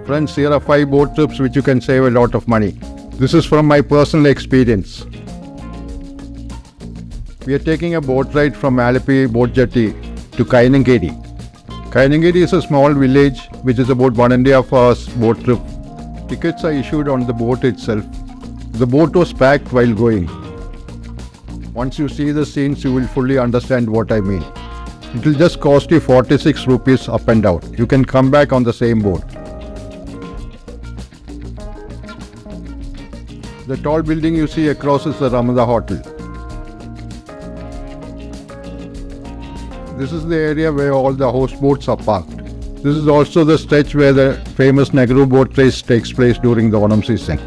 Friends, here are 5 boat trips which you can save a lot of money. This is from my personal experience. We are taking a boat ride from Alappuzha boat jetty to Kainakary. Kainakary is a small village which is about 1.5 hours boat trip. Tickets are issued on the boat itself. The boat was packed while going. Once you see the scenes, you will fully understand what I mean. It will just cost you 46 rupees up and down. You can come back on the same boat. The tall building you see across is the Ramada Hotel. This is the area where all the houseboats are parked. This is also the stretch where the famous Vega Boat race takes place during the Onam season.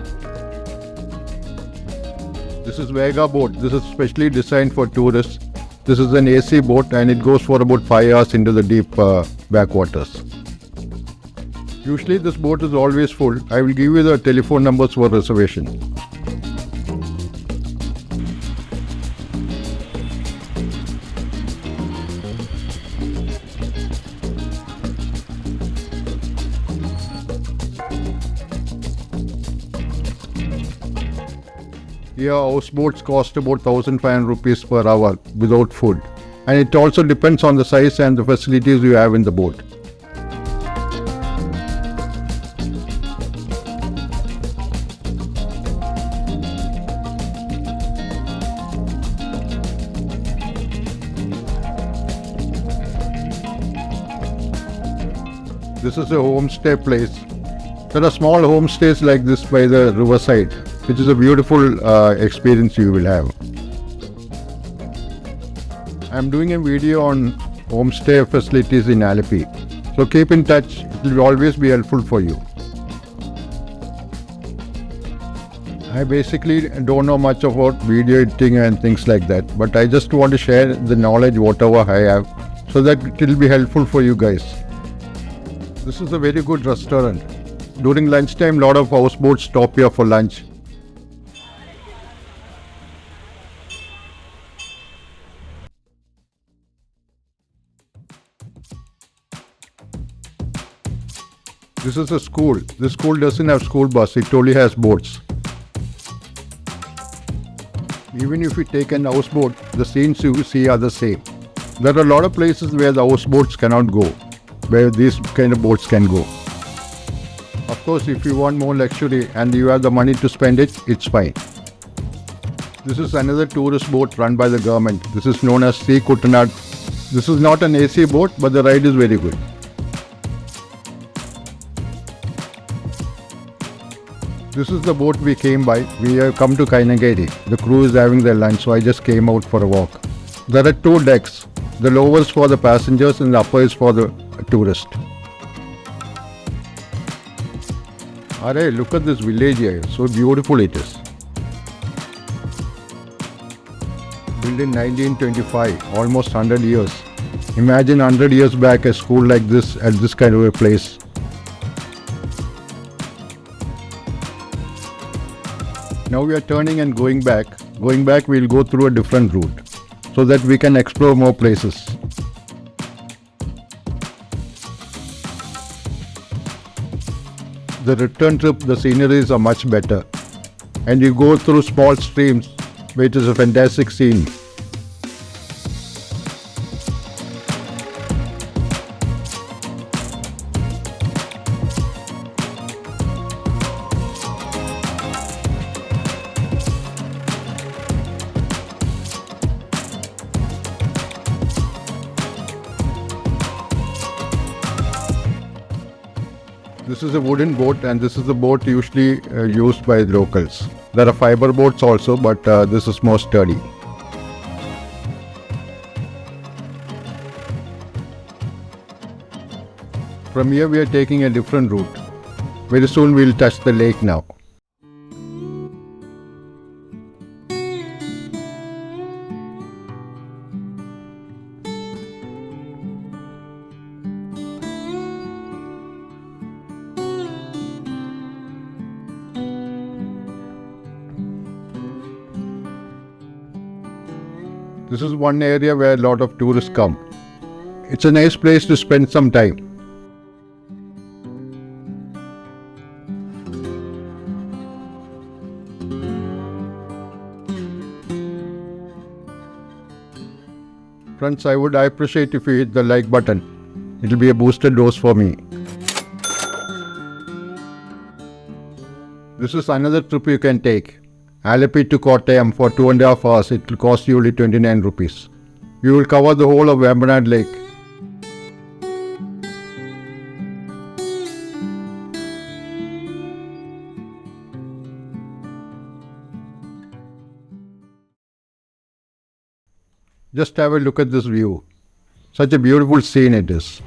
This is Vega Boat. This is specially designed for tourists. This is an AC boat and it goes for about 5 hours into the deep backwaters. Usually this boat is always full. I will give you the telephone numbers for reservation. Here houseboats cost about 1,500 rupees per hour without food, and it also depends on the size and the facilities you have in the boat. This is a homestay place. There are small homestays like this by the riverside, which is a beautiful experience you will have. I am doing a video on homestay facilities in Alappuzha, so keep in touch, it will always be helpful for you. I basically don't know much about video editing and things like that, but I just want to share the knowledge whatever I have so that it will be helpful for you guys. This is a very good restaurant. During lunchtime, lot of houseboats stop here for lunch. This is a school. This school doesn't have school bus, it only has boats. Even if you take an houseboat, the scenes you see are the same. There are a lot of places where the houseboats cannot go, where these kind of boats can go. Of course, if you want more luxury and you have the money to spend it, it's fine. This is another tourist boat run by the government. This is known as Kuttanad. This is not an AC boat, but the ride is very good. This is the boat we came by. We have come to Kainakary. The crew is having their lunch, so I just came out for a walk. There are 2 decks. The lower is for the passengers and the upper is for the tourist. Arey, look at this village here. So beautiful it is. Built in 1925, almost 100 years. Imagine 100 years back a school like this at this kind of a place. Now we are turning and going back. Going back, we will go through a different route so that we can explore more places. The return trip, the sceneries are much better. And you go through small streams, which is a fantastic scene. This is a wooden boat and this is the boat usually used by the locals. There are fiber boats also, but this is more sturdy. From here we are taking a different route. Very soon we will touch the lake now. This is one area where a lot of tourists come. It's a nice place to spend some time. Friends, I would appreciate if you hit the like button. It will be a boosted dose for me. This is another trip you can take. Alappuzha to Kottayam for 2.5 hours. It will cost you only 29 rupees. You will cover the whole of Vembanad Lake. Just have a look at this view. Such a beautiful scene it is.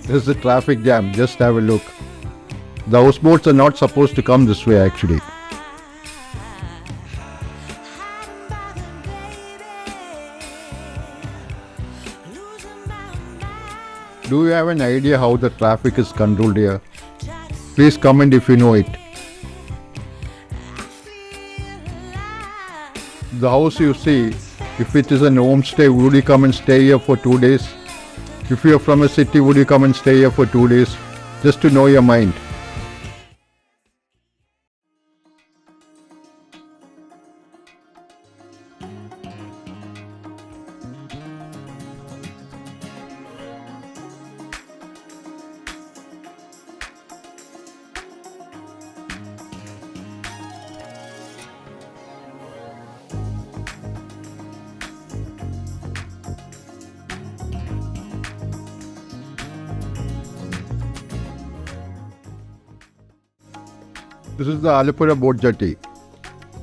This is the traffic jam, just have a look. The houseboats are not supposed to come this way actually. Do you have an idea how the traffic is controlled here? Please comment if you know it. The house you see, if it is an homestay, would you come and stay here for 2 days? If you are from a city, would you come and stay here for 2 days? Just to know your mind. This is the Alappuzha boat jetty.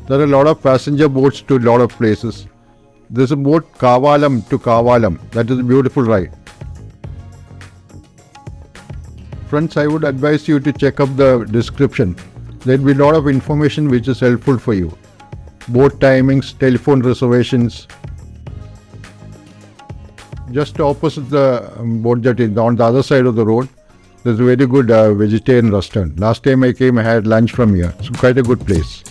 There are a lot of passenger boats to a lot of places. There is a boat Kavalam to Kavalam. That is a beautiful ride. Friends, I would advise you to check up the description. There will be a lot of information which is helpful for you. Boat timings, telephone reservations. Just opposite the boat jetty, on the other side of the road, there's a very good vegetarian restaurant. Last time I came, I had lunch from here. It's quite a good place.